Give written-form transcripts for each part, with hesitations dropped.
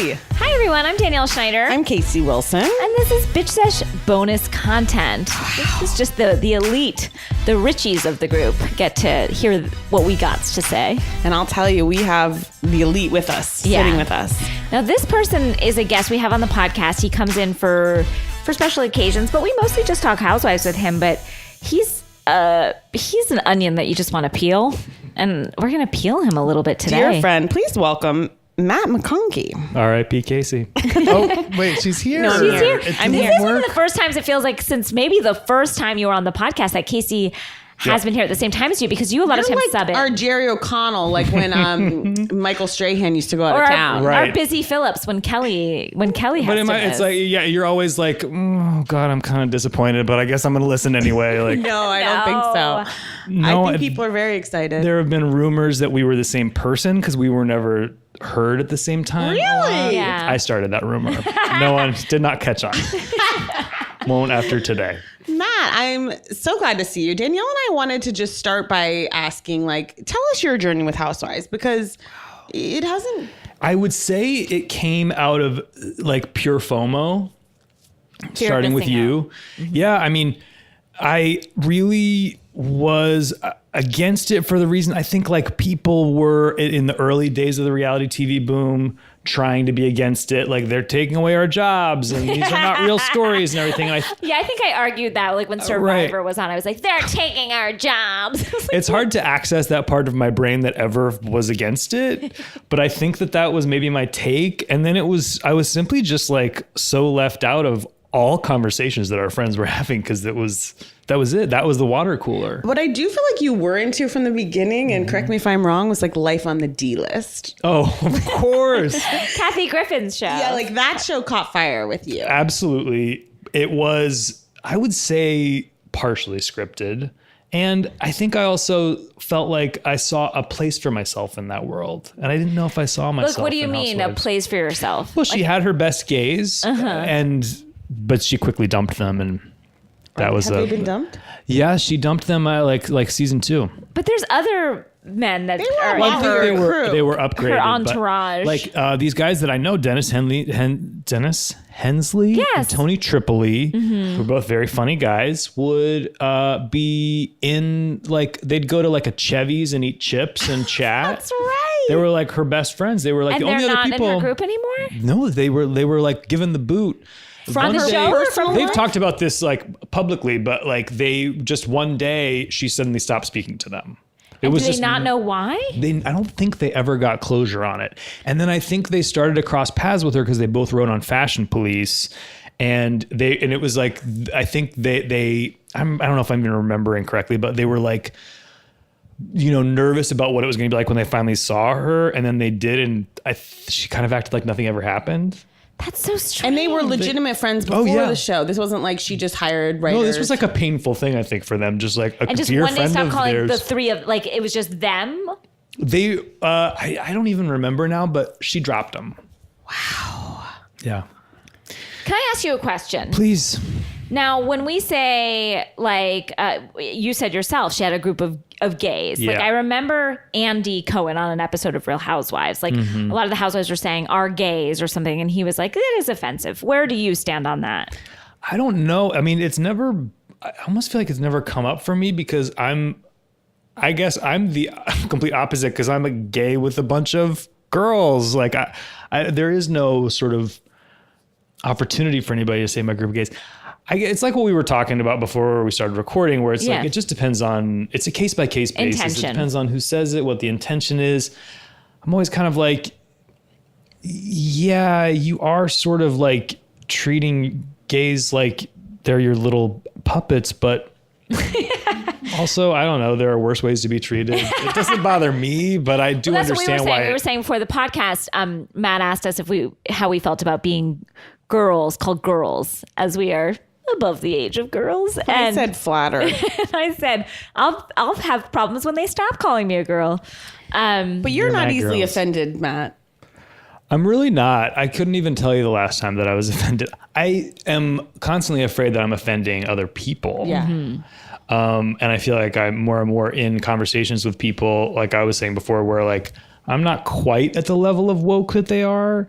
Hi. Hi, everyone. I'm Danielle Schneider. I'm Casey Wilson. And this is Bitch Sesh bonus content. Wow. This is just the elite, the Richies of the group get to hear what we got to say. And I'll tell you, we have the elite with us, sitting with us. Now, this person is a guest we have on the podcast. He comes in for special occasions, but we mostly just talk housewives with him. But he's an onion that you just want to peel. And we're going to peel him a little bit today. Dear friend, please welcome Matt McConkey. R.I.P. Casey. Oh, wait, she's here. No, She's here. I'm This here. is one of the first times it feels like since maybe the first time you were on the podcast that Casey has been here at the same time as you, because you a lot of times sub in. Our Jerry O'Connell, like when Michael Strahan used to go out or of town. our Busy Phillips when Kelly has to It's like, yeah, you're always like, oh God, I'm kind of disappointed, but I guess I'm going to listen anyway. Like, No, I don't think so. No, I think people are very excited. there have been rumors that we were the same person because we were never heard at the same time. Really? Yeah. I started that rumor. No one did not catch on. Won't after today. Matt, I'm so glad to see you. Danielle and I wanted to just start by asking, tell us your journey with Housewives, because it hasn't. I would say it came out of pure FOMO, starting with you. Mm-hmm. Yeah, I mean, I really was against it for the reason I think people were in the early days of the reality TV boom trying to be against it. Like, they're taking away our jobs and these are not real stories and everything. And I think I argued that when Survivor was on, I was like, they're taking our jobs. It's hard to access that part of my brain that ever was against it. But I think that was maybe my take. And then I was simply just so left out of all conversations that our friends were having, because that was it. That was the water cooler. What I do feel like you were into from the beginning, and correct me if I'm wrong, was Life on the D List. Oh, of course. Kathy Griffin's show. Yeah, that show caught fire with you. Absolutely. It was, I would say, partially scripted. And I think I also felt like I saw a place for myself in that world. And I didn't know if I saw myself. Look, what do you in mean, Housewives. a place for yourself? Well, she had her best gays, but she quickly dumped them, and that was Have they been dumped? Yeah, she dumped them like season 2. But there's other men that are were in on her, her They were upgraded. her entourage. But, these guys that I know, Dennis Hensley, Yes. and Tony Tripoli, who are both very funny guys, would be in they'd go to a Chevy's and eat chips and chat. That's right. They were her best friends. They were and the they're only other not people. in her group anymore? No, they were given the boot. From the show or from They've her? talked about this publicly, but they just one day she suddenly stopped speaking to them. Do they not know why? I don't think they ever got closure on it. And then I think they started to cross paths with her because they both wrote on Fashion Police, and it was I think they I don't know if I'm even remembering correctly, but they were nervous about what it was going to be like when they finally saw her, and then they did, and she kind of acted like nothing ever happened. That's so strange. And they were legitimate friends before the show. This wasn't she just hired writers. No, this was a painful thing, I think, for them. Just a and just dear one day friend stop of calling theirs. the three of it was just them. They I don't even remember now, but she dropped them. Wow. Yeah. Can I ask you a question? Please. Now, when we say you said yourself, she had a group of gays. Yeah. I remember Andy Cohen on an episode of Real Housewives. A lot of the housewives were saying are gays or something, and he was like, "That is offensive." Where do you stand on that? I don't know. I mean, I almost feel like it's never come up for me because I guess I'm the complete opposite, because I'm a gay with a bunch of girls. There is no sort of opportunity for anybody to say my group of gays. It's like what we were talking about before we started recording, where it's it just depends on, it's a case by case basis. Intention. It depends on who says it, what the intention is. I'm always kind of yeah, you are sort of treating gays like they're your little puppets, but also, I don't know, there are worse ways to be treated. It doesn't bother me, but I do understand why. We were saying before the podcast, Matt asked us how we felt about being girls, called girls, as we are above the age of girls. And I said flattered. and I said, I'll have problems when they stop calling me a girl. But you're not easily girls. offended, Matt. I'm really not. I couldn't even tell you the last time that I was offended. I am constantly afraid that I'm offending other people. Yeah. And I feel like I'm more and more in conversations with people, like I was saying before, where I'm not quite at the level of woke that they are.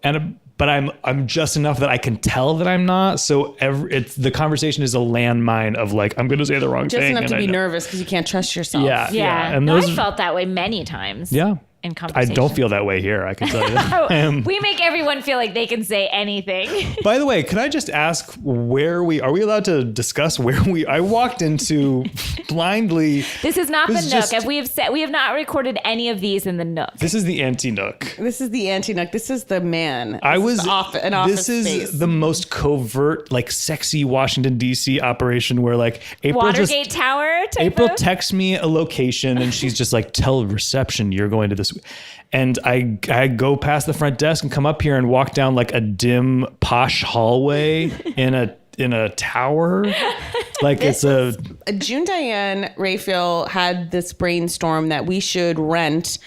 but I'm just enough that I can tell that I'm not. So the conversation is a landmine of like, I'm going to say the wrong Just thing. enough to be nervous because you can't trust yourself. Yeah. And No, I those, felt that way many times. yeah. In I conversation. don't feel that way here. I can tell you that. We make everyone feel like they can say anything. By the way, could I just ask are we allowed to discuss I walked into blindly. This is not the This is Nook. just- As we have said, we have not recorded any of these in the Nook. This is the anti-Nook. This is the anti-Nook. This is the man. An office this is space. the most covert, like sexy Washington DC operation where like Watergate Tower type April of? texts me a location and she's just like, tell reception you're going to this. And I go past the front desk and come up here and walk down like a dim posh hallway in a tower. Like June Diane Raphael had this brainstorm that we should rent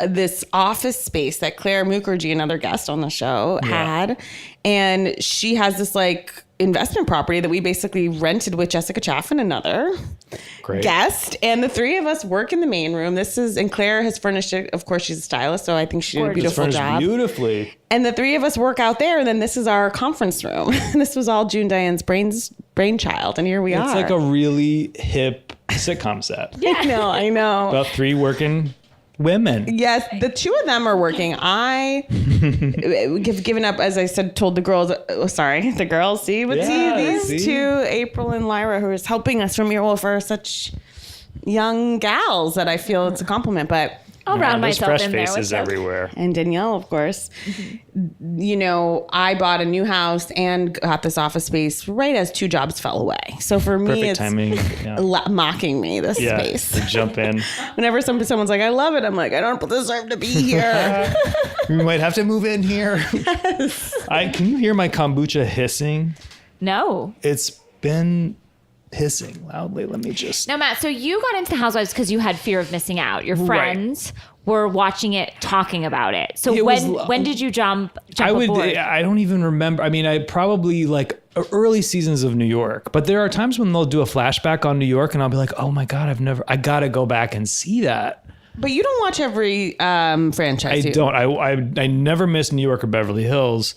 this office space that Claire Mukherjee, another guest on the show, had. And she has this like investment property that we basically rented with Jessica Chaffin, another guest. And the three of us work in the main room. And Claire has furnished it. Of course, she's a stylist, so I think she did a beautiful job. Beautifully. And the three of us work out there, and then this is our conference room. This was all June Diane's brainchild, and here we are. It's like a really hip sitcom set. Yeah, I know. About three working women. Yes, the two of them are working. I have given up, as I said, told the girls, the girls, see these two, April and Lyra, who is helping us from Eyeroll for such young gals that I feel it's a compliment, but I'll round There's myself fresh in there. faces everywhere. and Danielle, of course. You know, I bought a new house and got this office space right as two jobs fell away. So for me, Perfect it's timing. Yeah. mocking me, this space. To jump in. Whenever someone's like, I love it, I'm like, I don't deserve to be here. We might have to move in here. Yes. Can you hear my kombucha hissing? No. It's been hissing loudly. Let me just. Now, Matt, so you got into the Housewives because you had fear of missing out. Your friends were watching it, talking about it. So when did you jump aboard? I don't even remember. I mean, I probably like early seasons of New York, but there are times when they'll do a flashback on New York and I'll be like, oh my God, I gotta go back and see that. But you don't watch every franchise. I don't. I never miss New York or Beverly Hills.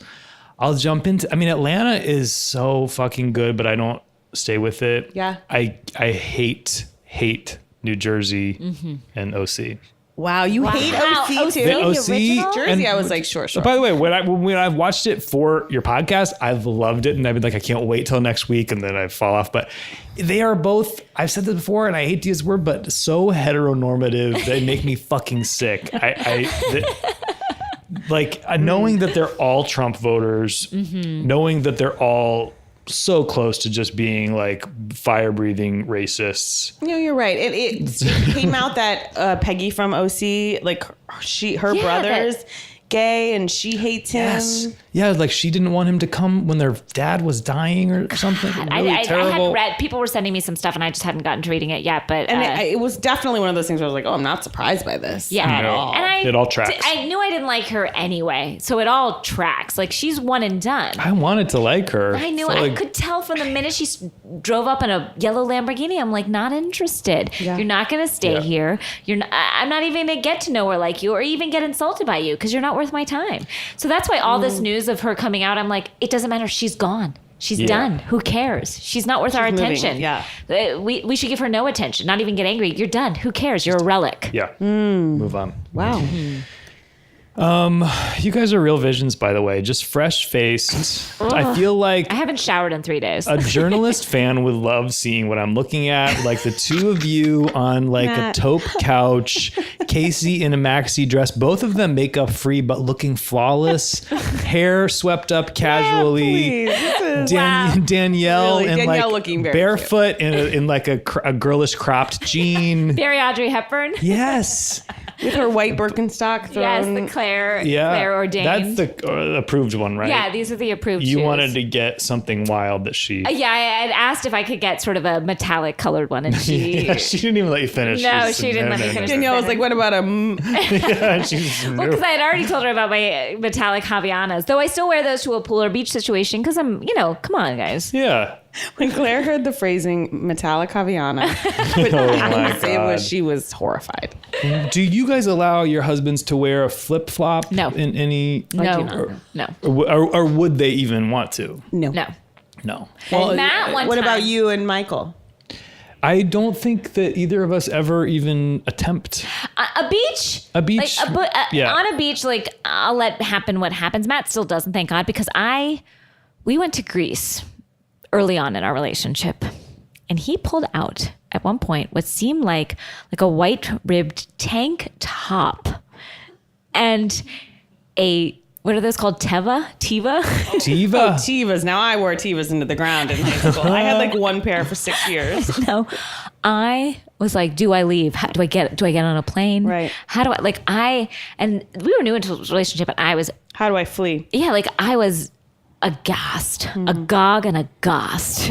I'll jump into. I mean, Atlanta is so fucking good, but I don't stay with it. Yeah. I hate New Jersey and OC. Wow, you hate OC too? The OC original? Jersey, I was like, sure. By the way, when I've watched it for your podcast, I've loved it, and I've been like, I can't wait till next week, and then I fall off. But they are both. I've said this before, and I hate to use this word, but so heteronormative they make me fucking sick. Knowing that they're all Trump voters, knowing that they're all so close to just being like fire-breathing racists. No, you're right. It came out that Peggy from OC, like her brother's gay and she hates him. Yes. Yeah, like she didn't want him to come when their dad was dying or something. Really I terrible. had read, people were sending me some stuff and I just hadn't gotten to reading it yet. But it was definitely one of those things where I was like, oh, I'm not surprised by this at all. And it all tracks. I knew I didn't like her anyway, so it all tracks. Like she's one and done. I wanted to like her. I knew. So, I could tell from the minute she drove up in a yellow Lamborghini. I'm like, not interested. Yeah. You're not going to stay here. I'm not even going to get to know her like you, or even get insulted by you because you're not worth my time. So that's why all this news of her coming out, I'm like, it doesn't matter. She's gone. She's done. Who cares? She's not worth our attention. Yeah. We should give her no attention. Not even get angry. You're done. Who cares? You're a relic. Yeah. Move on. Wow. You guys are real visions, by the way. Just fresh-faced. I feel like I haven't showered in 3 days. a journalist fan would love seeing what I'm looking at. Like the two of you on like Matt. a taupe couch, Casey in a maxi dress, both of them makeup free but looking flawless, hair swept up casually. Danielle Really, in Danielle like looking very barefoot in like a girlish cropped jean. Very Audrey Hepburn. Yes. With her white Birkenstock thrown. Yes, the Claire ordained. That's the approved one, right? Yeah, these are the approved You shoes. wanted to get something wild that she... Yeah, I had asked if I could get sort of a metallic colored one, and she... Yeah, she didn't even let you finish. No, she didn't let me finish. Danielle was like, what about a... Yeah, she's Well, because I had already told her about my metallic Havaianas, though I still wear those to a pool or beach situation because I'm, come on, guys. Yeah. When Claire heard the phrasing Metallic Haviana, she was horrified. Do you guys allow your husbands to wear a flip flop? No. In any? No. Or would they even want to? No. No. Well, Matt, what about you and Michael? I don't think that either of us ever even attempt. A beach? A beach? Yeah. On a beach, like, I'll let happen what happens. Matt still doesn't, thank God, because we went to Greece early on in our relationship, and he pulled out at one point what seemed like a white ribbed tank top and what are those called? Tiva? Tiva? Oh, Tivas. Now I wore Tivas into the ground in high school. I had like one pair for 6 years. No, I was like, do I leave? Do I get on a plane? Right. How do and we were new into a relationship, and how do I flee? Yeah, like I was aghast, agog and aghast.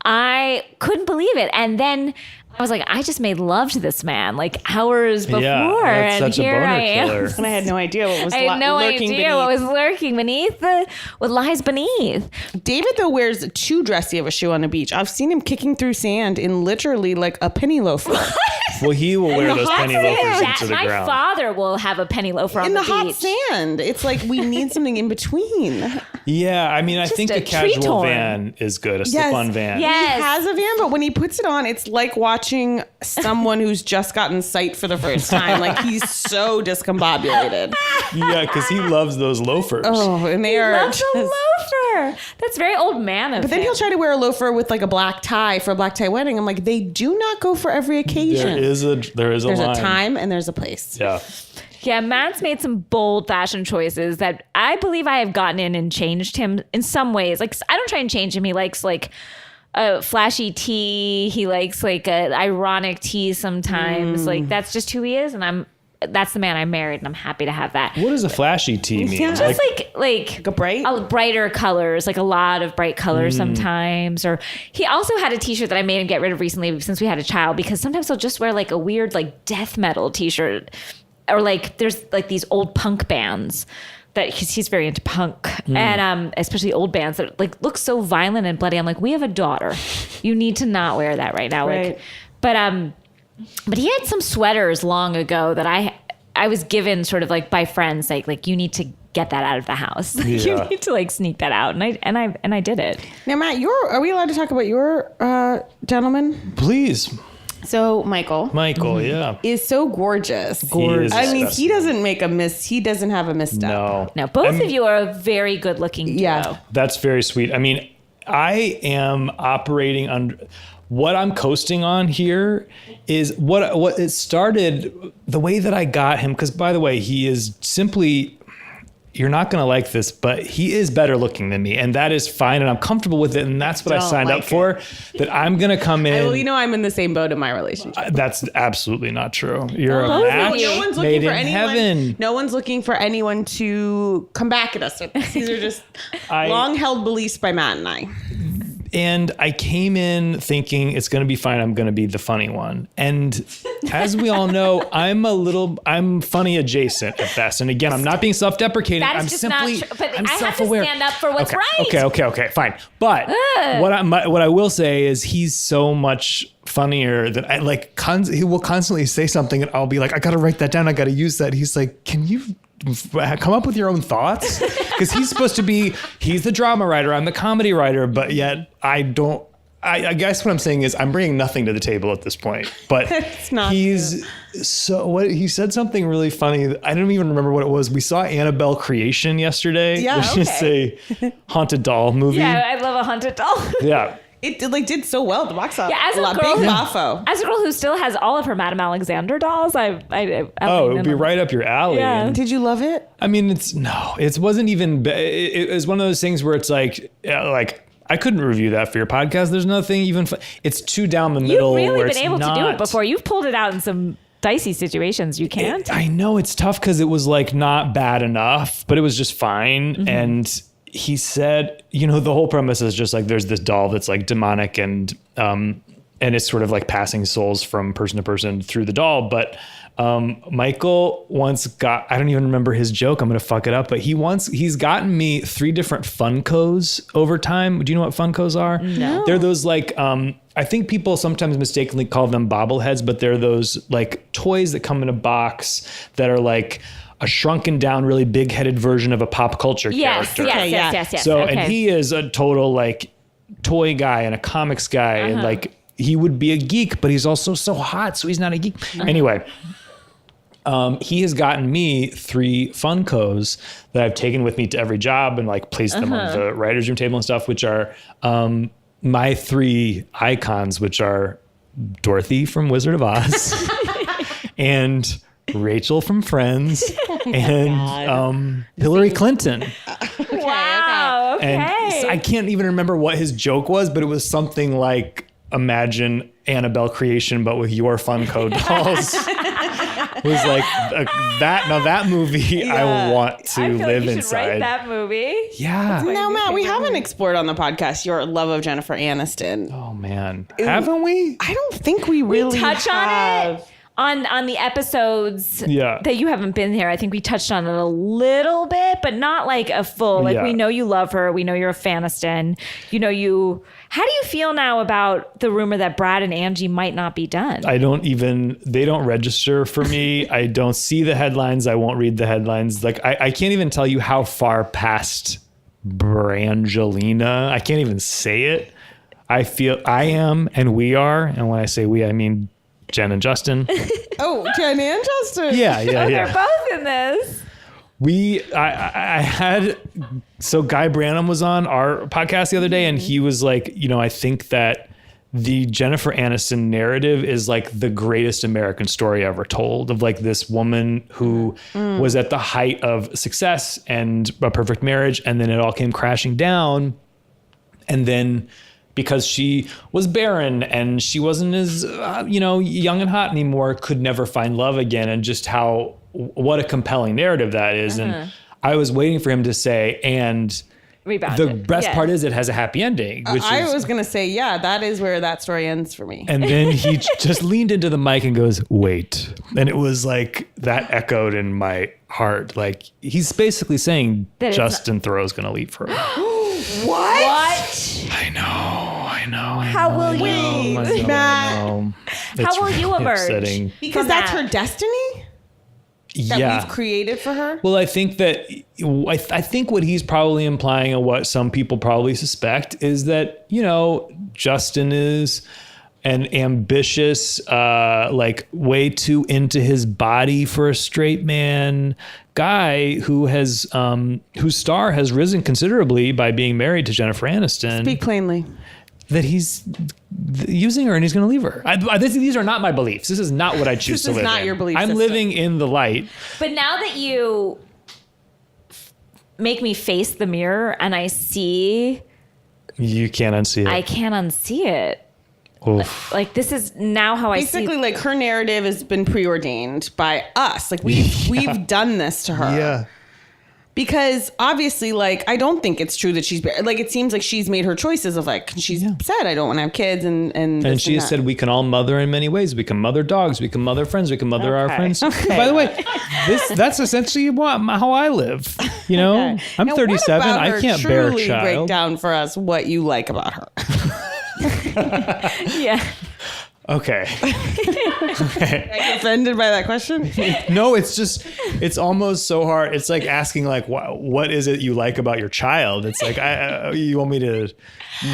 I couldn't believe it. And then I was like, I just made love to this man like hours before. Yeah, that's and here I am. Killer. And I had no idea what was lurking beneath what lies beneath. David, though, wears too dressy of a shoe on the beach. I've seen him kicking through sand in literally like a penny loafer. Well, he will wear those penny loafers into the my ground. My father will have a penny loafer on the beach. In the hot sand. It's like we need something in between. Yeah, I mean, I think a casual van is good, a slip-on van. Yes. He has a van, but when he puts it on, it's like watching someone who's just gotten sight for the first time. Like, he's so discombobulated. Yeah, because he loves those loafers. Oh, and they are loves a loafer. That's very old man of But then him. he'll try to wear a loafer with like a black tie for a black tie wedding. I'm like, they do not go for every occasion. There's a line. time and there's a place. Yeah. Yeah, Matt's made some bold fashion choices that I believe I have gotten in and changed him in some ways. Like, I don't try and change him. He likes like a flashy tee. He likes like an ironic tee sometimes. Like, that's just who he is. And that's the man I married, and I'm happy to have that. What does a flashy tee mean? Yeah. Just like a brighter colors, like a lot of bright colors sometimes. Or he also had a t-shirt that I made him get rid of recently since we had a child, because sometimes he'll just wear like a weird like death metal t-shirt, or like there's like these old punk bands that he's very into punk, and especially old bands that like look so violent and bloody. I'm like, we have a daughter, you need to not wear that right now. Right. Like, but he had some sweaters long ago that I was given sort of like by friends, like you need to get that out of the house. Yeah. You need to like sneak that out, and I did it. Now, Matt, are we allowed to talk about your gentleman? Please. So Michael, yeah, is so gorgeous. Gorgeous. I mean, he doesn't make he doesn't have a misstep. No, both of you are a very good looking duo. Yeah. That's very sweet. I mean, I am operating under what I'm coasting on here is what it started, the way that I got him. Because by the way, he is simply, you're not going to like this, but he is better looking than me, and that is fine, and I'm comfortable with it, and that's what I signed up for. That I'm going to come in. Well, I'm in the same boat in my relationship. That's absolutely not true. You're a match No one's made looking for in anyone. heaven. No one's looking for anyone to come back at us with this. These are just long-held beliefs by Matt and I. And I came in thinking it's going to be fine. I'm going to be the funny one. And as we all know, I'm funny adjacent at best. And again, I'm not being self-deprecating. That is I'm just simply, not true. But I'm I self-aware. have to stand up for what's right. Okay, fine. But what I will say is he's so much funnier than I like. He will constantly say something and I'll be like, I got to write that down. I got to use that. He's like, can you come up with your own thoughts? Because he's supposed to be, he's the drama writer, I'm the comedy writer, but yet I don't. I guess what I'm saying is I'm bringing nothing to the table at this point. But it's not he's he said something really funny. I don't even remember what it was. We saw Annabelle Creation yesterday, which is a haunted doll movie. Yeah, I love a haunted doll. Yeah. It did so well at the box office. Yeah, as a girl who still has all of her Madame Alexander dolls, it would be right up your alley. Yeah. Did you love it? I mean, it wasn't even. It was one of those things where it's like I couldn't review that for your podcast. There's nothing even. It's too down the middle. You've really where been able to do it before. You've pulled it out in some dicey situations. You can't. I know it's tough because it was like not bad enough, but it was just fine. Mm-hmm. And he said, the whole premise is just like there's this doll that's like demonic and it's sort of like passing souls from person to person through the doll. But Michael once got, I don't even remember his joke. I'm going to fuck it up, but he's gotten me 3 different Funkos over time. Do you know what Funkos are? No. They're those like, I think people sometimes mistakenly call them bobbleheads, but they're those like toys that come in a box that are like a shrunken down, really big headed version of a pop culture character. Yes. So, and he is a total like toy guy and a comics guy. And like, he would be a geek, but he's also so hot. So he's not a geek. Anyway. He has gotten me 3 Funkos that I've taken with me to every job and like placed them on the writer's room table and stuff, which are my 3 icons, which are Dorothy from Wizard of Oz and Rachel from Friends and Hillary Clinton. Wow. Okay. And I can't even remember what his joke was, but it was something like, imagine Annabelle creation, but with your Funko dolls. Was like that movie I want to I feel live like you inside. should write that movie. Yeah. Now, Matt, we haven't explored on the podcast your love of Jennifer Aniston. Oh man. Haven't we? I don't think we really touch have. on it on the episodes Yeah. that you haven't been here. I think we touched on it a little bit, but not like a full. Like we know you love her. We know you're a Faniston. You know you. How do you feel now about the rumor that Brad and Angie might not be done? They don't register for me. I don't see the headlines. I won't read the headlines. Like I can't even tell you how far past Brangelina. I can't even say it. I feel I am and we are. And when I say we, I mean Jen and Justin. Oh, Jen and Justin. Yeah. They're both in this. I had, so Guy Branum was on our podcast the other day and he was like, I think that the Jennifer Aniston narrative is like the greatest American story ever told, of like this woman who was at the height of success and a perfect marriage. And then it all came crashing down. And then because she was barren and she wasn't as, young and hot anymore, could never find love again. And just what a compelling narrative that is. And I was waiting for him to say, and Rebounded. the best part is it has a happy ending. Which I was going to say, that is where that story ends for me. And then he just leaned into the mic and goes, wait. And it was like, that echoed in my heart. Like, he's basically saying that Justin Theroux's going to leave her. What? I know. How will you, Matt? How will you emerge? Upsetting. Because that's her destiny that we've created for her. Well, I think that I think what he's probably implying and what some people probably suspect is that, Justin is an ambitious, like way too into his body for a straight man guy who has, whose star has risen considerably by being married to Jennifer Aniston. Speak plainly. That he's using her and he's going to leave her. These are not my beliefs. This is not what I choose to live in. This is not your belief I'm system. living in the light. But now that you make me face the mirror and I see... You can't unsee it. I can't unsee it. Oof. Like, this is now how Basically, I see... like, her narrative has been preordained by us. Like, we've done this to her. Yeah. Because obviously, like, I don't think it's true that she's like, it seems like she's made her choices of like, she's said, I don't want to have kids. And she has said we can all mother in many ways. We can mother dogs. We can mother friends. We can mother our friends. Okay. By the way, that's essentially how I live. I'm Now, 37. what about I her? can't bear a Truly child. break down for us what you like about her. Yeah. Okay. Are you offended by that question? No, it's almost so hard. It's like asking like, what is it you like about your child? It's like, you want me to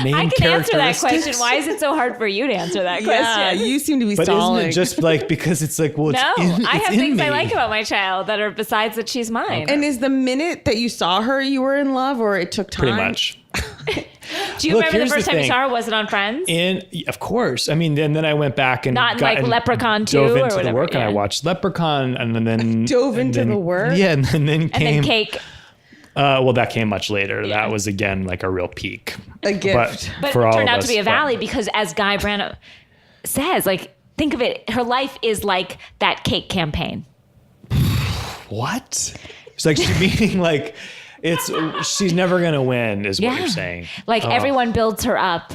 name I can answer that characteristics? question. Why is it so hard for you to answer that question? Yeah, you seem to be But stalling. isn't it just like, because it's like, well, it's No, I have in things I me. like about my child that are besides that she's mine. And is the minute that you saw her, you were in love, or it took time? Pretty much. Do you Look, remember the here's first the time you thing. saw her? Was it on Friends? Of course. I mean, and then I went back and Not like and Leprechaun 2 dove or into the whatever, work, and I yeah. watched Leprechaun, and then Dove into the work? Yeah, and then And came then Cake. Well, that came much later. Yeah. That was again like a real peak. A gift. But for it all turned of out us, to be a but- valley because, as Guy Branum says, like, think of it, her life is like that Cake campaign. What? It's like meaning like she's never gonna win is what you're saying. Like everyone builds her up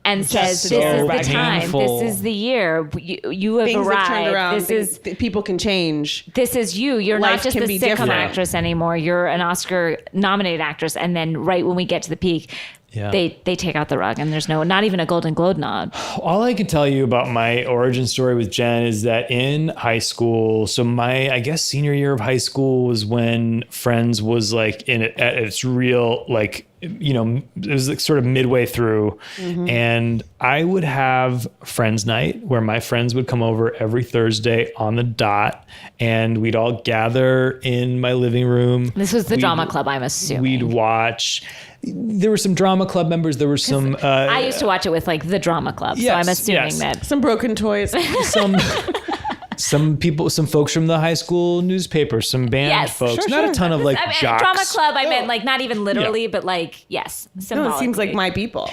and says, Just "This so is the time. painful. This is the year. You have Things have turned arrived. around. This is People can change. this is you. You're Life not just can the be sitcom different. actress anymore. You're an Oscar-nominated actress." And then right when we get to the peak, Yeah. they take out the rug, and there's not even a Golden Globe nod. All I can tell you about my origin story with Jen is that in high school, so my, I guess, senior year of high school was when Friends was like at its real, like, you know, it was like sort of midway through. And I would have Friends night where my friends would come over every Thursday on the dot, and we'd all gather in my living room. This was the drama club, I'm assuming. We'd watch. There were some drama club members. There were some. I used to watch it with like the drama club, so I'm assuming that. Some broken toys. Some people, some folks from the high school newspaper, some band Yes, folks, sure, not sure. a ton of like I mean, jocks. drama club, I meant like not even literally, but like, yes, No, symbolically. it seems like my people.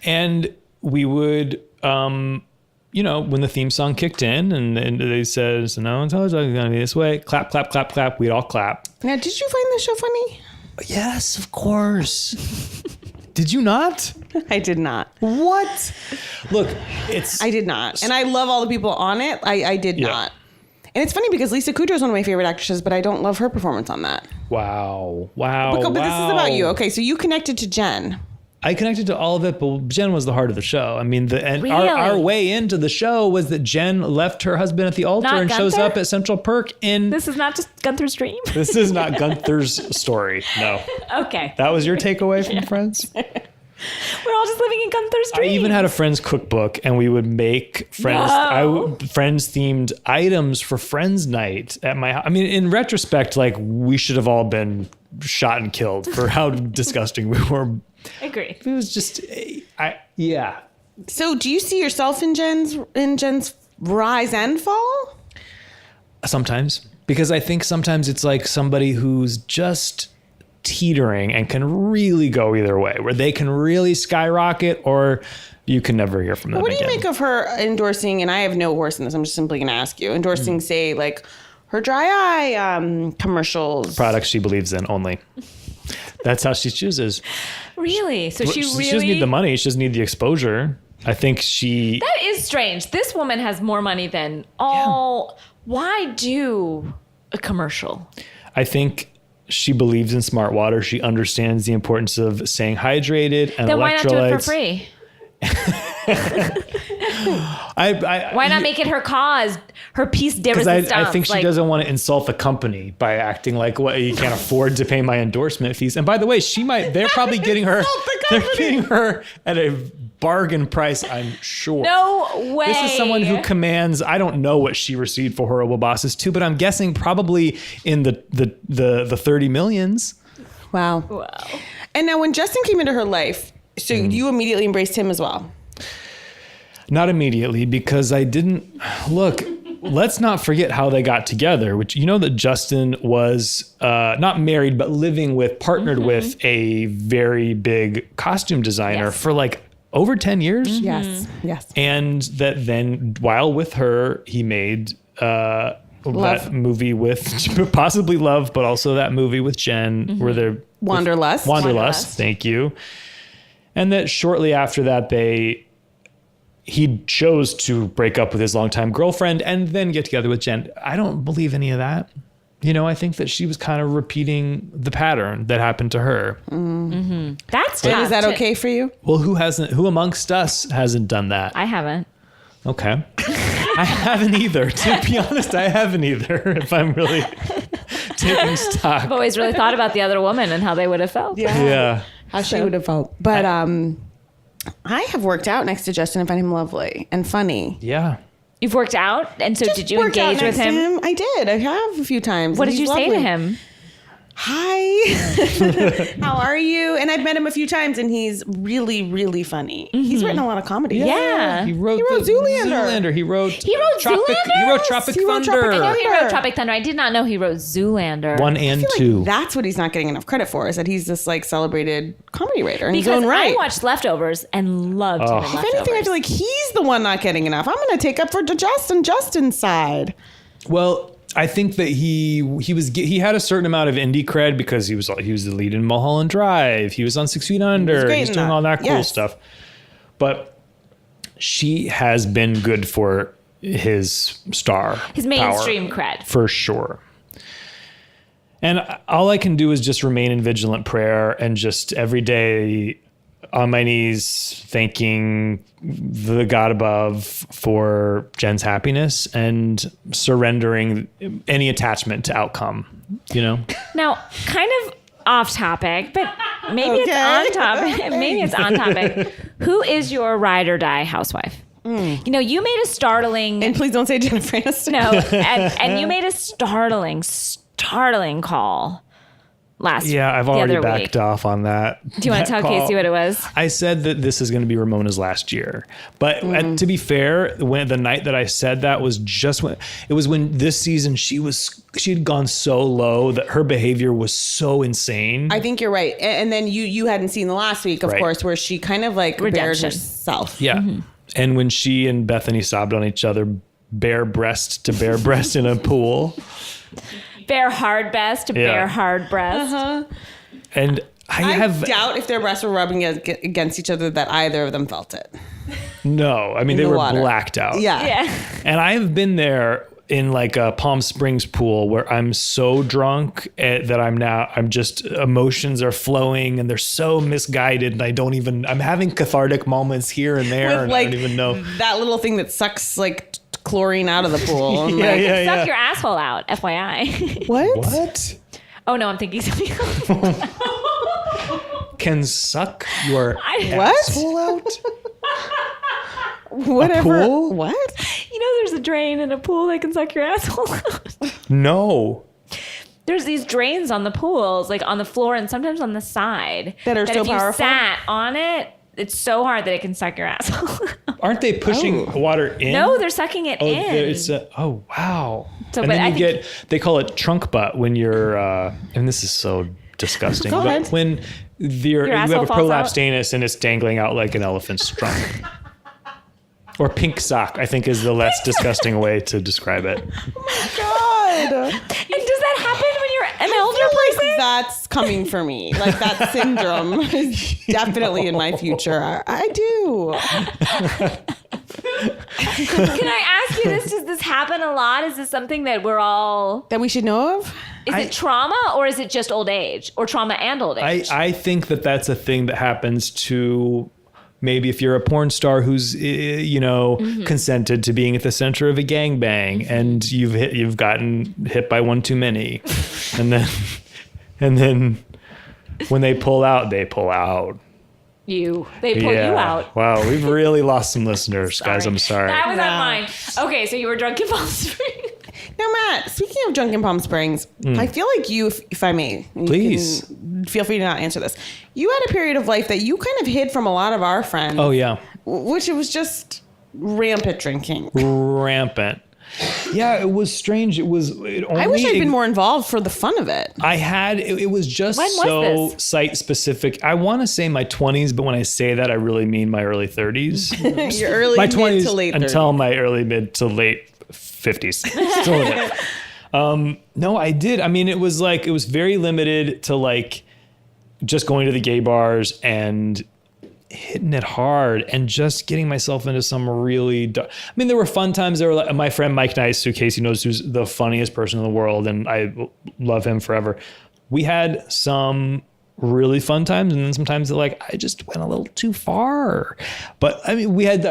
And we would, you know, when the theme song kicked in and they said, "So no one tells you it's going to be this way," clap, clap, clap, clap. We'd all clap. Now, did you find the show funny? Yes, of course. Did you not? I did not. What? Look, it's. I did not. And I love all the people on it. I did Yeah. not. And it's funny because Lisa Kudrow is one of my favorite actresses, but I don't love her performance on that. Wow. But this is about you. Okay, so you connected to Jen. I connected to all of it, but Jen was the heart of the show. I mean, Really? our way into the show was that Jen left her husband at the altar Not and shows Gunther? up at Central Perk in. This is not just Gunther's dream. This is not Gunther's story. No. Okay. That was your takeaway from Friends? We're all just living in Gunther's I dream. even had a Friends cookbook, and we would make Friends Friends themed items for Friends night at my house. I mean, in retrospect, like, we should have all been shot and killed for how disgusting we were. I agree. It was just, yeah. So do you see yourself in Jen's rise and fall? Sometimes, because I think sometimes it's like somebody who's just teetering and can really go either way, where they can really skyrocket, or you can never hear from them What do again. you make of her endorsing, and I have no horse in this, I'm just simply going to ask you, endorsing, say, like, her dry eye commercials? Products she believes in only. That's how she chooses. Really? So she really... She doesn't need the money. She doesn't need the exposure. I think she... That is strange. This woman has more money than all... Why do a commercial? I think she believes in smart water. She understands the importance of staying hydrated and Then electrolytes. why not do it for free? Why not make it her cause, her piece de Because resistance? I think she doesn't want to insult the company by acting like, "What, you can't afford to pay my endorsement fees." And by the way, they're probably getting her, they're getting her at a bargain price, I'm sure. No way. This is someone who commands, I don't know what she received for Horrible Bosses 2, but I'm guessing probably in the 30 millions. Wow. And now when Justin came into her life, so you immediately embraced him as well? Not immediately, because I didn't look. Let's not forget how they got together, which, you know, that Justin was not married, but partnered with a very big costume designer for like over 10 years. Yes. Yes. And that then while with her, he made that movie with possibly Love, but also that movie with Jen where they're Wanderlust. Wanderlust. Thank you. And that shortly after that, he chose to break up with his longtime girlfriend and then get together with Jen. I don't believe any of that. You know, I think that she was kind of repeating the pattern that happened to her. Mm-hmm. That's tough. And is that okay for you? Well, who amongst us hasn't done that? I haven't. Okay. I haven't either. To be honest, I haven't either, if I'm really taking stock. I've always really thought about the other woman and how they would have felt. Yeah. How she would have felt. But I have worked out next to Justin and find him lovely and funny. Yeah. You've worked out? And so did you Worked out engage with next to him? I did. I have a few times. What and did you he's say to lovely. him? Hi. How are you? And I've met him a few times and he's really, really funny. He's written a lot of comedy. Yeah. He wrote Zoolander. He wrote Zoolander? He wrote Tropic He wrote Thunder. Tropic I know he Thunder. wrote Tropic Thunder. I did not know he wrote Zoolander. 1 and I feel 2. like that's what he's not getting enough credit for, is that he's this like celebrated comedy writer in his Because own right. I watched Leftovers and loved him in If Leftovers. anything, I feel like he's the one not getting enough. I'm going to take up for Justin's side. Well, I think that he had a certain amount of indie cred because he was the lead in Mulholland Drive. He was on 6 Feet Under. great He's in doing that. all that cool Yes. stuff. But she has been good for his his mainstream power, cred. for sure. And all I can do is just remain in vigilant prayer and just every day on my knees thanking the God above for Jen's happiness and surrendering any attachment to outcome, you know? Now, kind of off topic, but maybe it's on topic. Maybe it's on topic. Who is your ride or die housewife? You know, you made a startling... And please don't say Jennifer Aniston. No, and you made a startling call last Yeah, I've already backed off on that. Do you want to tell Casey what it was? I said that this is going to be Ramona's last year. But to be fair, when the night that I said that was just when this season she had gone so low that her behavior was so insane. I think you're right. And then you hadn't seen the last week, of course, where she kind of like bared herself. Yeah. And when she and Bethany sobbed on each other bare breast to bare breast in a pool. Bare hard breast to bare hard breast. And I doubt if their breasts were rubbing against each other that either of them felt it. No, I mean, they were water. blacked out. Yeah. And I've been there in like a Palm Springs pool where I'm so drunk that I'm just, emotions are flowing and they're so misguided. And I'm having cathartic moments here and there. And I don't even know. That little thing that sucks like chlorine out of the pool. Suck your asshole out, FYI. What? Oh no, I'm thinking something else. Can suck your asshole out? Whatever. A pool? What? You know there's a drain in a pool that can suck your asshole out. No. There's these drains on the pools, like on the floor and sometimes on the side. That are so if powerful? you sat on it, it's so hard that it can suck your asshole out. Aren't they pushing water in? No, they're sucking it in. It's wow. So, and but then they call it trunk butt when you're, and this is so disgusting, Go but ahead. when you have asshole a falls out? prolapsed anus and it's dangling out like an elephant's trunk. Or pink sock, I think is the less disgusting way to describe it. God. And does that happen when you're an older person? Like that's coming for me. Like that syndrome is definitely in my future. I do. Can I ask you this? Does this happen a lot? Is this something that That we should know of? Is it trauma or is it just old age or trauma and old age? I think that's a thing that happens to maybe if you're a porn star who's, consented to being at the center of a gangbang and you've gotten hit by one too many. And then when they pull out, they pull out. They pull you out. Wow, we've really lost some listeners, guys. I'm sorry. That was on mine. Okay, so you were drunk in Palm Springs. Now, Matt, speaking of drunk in Palm Springs, I feel like you, if I may, Please. Feel free to not answer this. You had a period of life that you kind of hid from a lot of our friends. Oh, yeah. Which it was just rampant drinking. Rampant. Yeah, it was strange. I wish I'd been more involved for the fun of it. I had, it was just When was so this? site specific. I want to say my 20s, but when I say that, I really mean my early 30s. Your early My mid 20s to late 30s. until my early mid to late 50s. Still in it. No, I did. I mean, it was very limited to like just going to the gay bars and hitting it hard and just getting myself into some really there were fun times. There were like, my friend Mike Nice, who Casey knows, who's the funniest person in the world, and I love him forever. We had some really fun times, and then sometimes I just went a little too far. But I mean, we had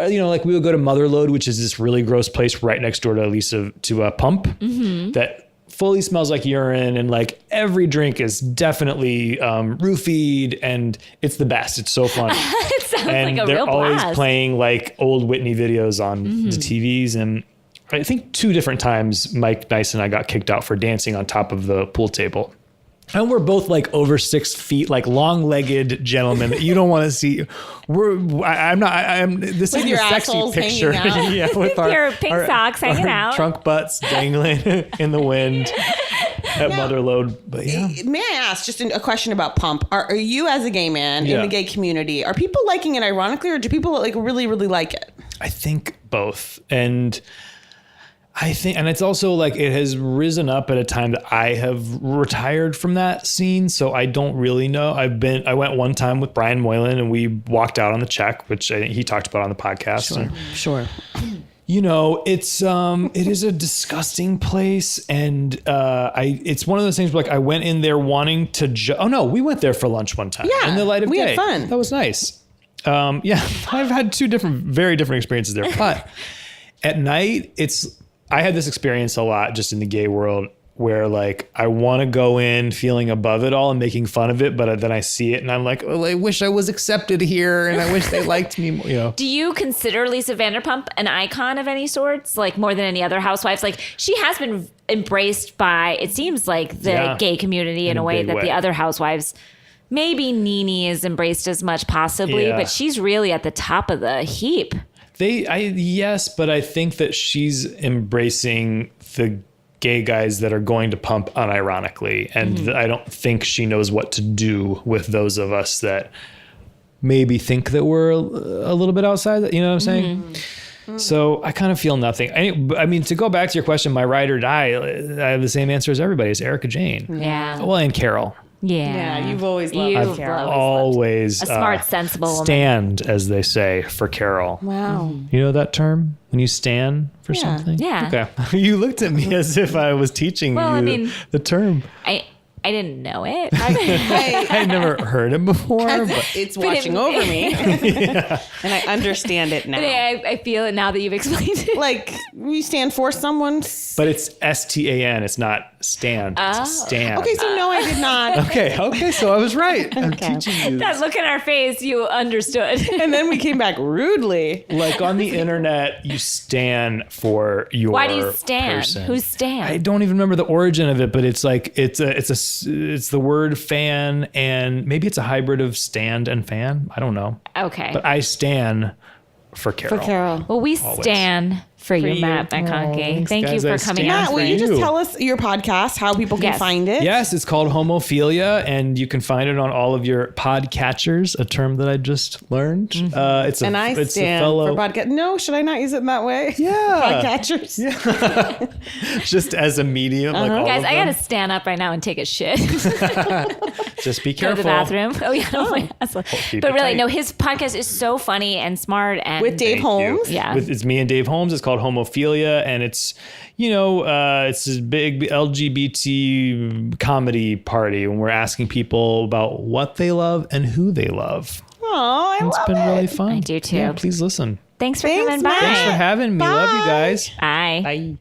we would go to Motherlode, which is this really gross place right next door to a pump that fully smells like urine, and like every drink is definitely roofied, and it's the best. It's so fun. It sounds And like a they're real always blast. playing like old Whitney videos on the TVs. And I think 2 different times Mike Nice and I got kicked out for dancing on top of the pool table. And we're both like over 6 feet, like long-legged gentlemen that you don't want to see. This is your a sexy assholes picture. hanging out. Yeah, with Your pink socks hanging out. Trunk butts dangling in the wind at Motherlode. But yeah. May I ask just a question about Pump? Are you, as a gay man in the gay community, are people liking it ironically, or do people like really, really like it? I think both. And I think, and it's also like it has risen up at a time that I have retired from that scene, so I don't really know. I went one time with Brian Moylan, and we walked out on the check, which I think he talked about on the podcast. Sure. You know, it is a disgusting place, and it's one of those things where like I went in there wanting to. Oh no, we went there for lunch one time. Yeah, in the light of we day. had fun. That was nice. Yeah, I've had two very different experiences there, but at night I had this experience a lot just in the gay world where like I want to go in feeling above it all and making fun of it, but then I see it and I'm like, oh, I wish I was accepted here and I wish they liked me more, you know. Do you consider Lisa Vanderpump an icon of any sorts, like more than any other housewives? Like she has been embraced by, it seems like, the gay community in a way that the other housewives, maybe Nene is embraced as much possibly, but she's really at the top of the heap. Yes, but I think that she's embracing the gay guys that are going to pump unironically. And I don't think she knows what to do with those of us that maybe think that we're a little bit outside that, you know what I'm saying? So I kind of feel nothing. I mean, to go back to your question, my ride or die, I have the same answer as everybody. It's Erika Jane. Yeah. Well, and Carol. Yeah, you've always loved Carol. Always a smart, sensible woman. Stand, as they say, for Carol. Wow. You know that term? When you stand for something? Yeah. Okay. You looked at me as if I was teaching the term. I didn't know it. I never heard it before. But It's watching over me. And I understand it now. I feel it now that you've explained it. Like, we stand for someone. but it's STAN. It's not stand. It's stand. Okay, so no, I did not. Okay. So I was right. I'm teaching you. That look in our face, you understood. And then we came back rudely. Like on the internet, you stand for your Why do you stand? person. Who's stand? I don't even remember the origin of it, but it's like it's the word fan, and maybe it's a hybrid of stand and fan. I don't know. Okay. But I stand for Carol. Well, we stand for you, Matt McConkey. Thank you for coming Matt, on. will you just tell us your podcast, how people can find it? Yes, it's called Homophilia, and you can find it on all of your podcatchers, a term that I just learned. It's a, And I it's stand a fellow, for podcast. No, should I not use it in that way? Yeah. Podcatchers. just as a medium. Like all Guys, of I them. gotta stand up right now and take a shit. Just be Go to careful. the bathroom. Oh yeah. Keep But it really, tight. no, his podcast is so funny and smart and With Dave Holmes. Yeah. It's me and Dave Holmes. It's called Homophilia, and it's, it's this big LGBT comedy party when we're asking people about what they love and who they love. Oh, I It's love been it. really fun. I do too. Yeah, please listen. Thanks for coming by. Matt. Thanks for having me. Love you Bye. guys. Bye. Bye.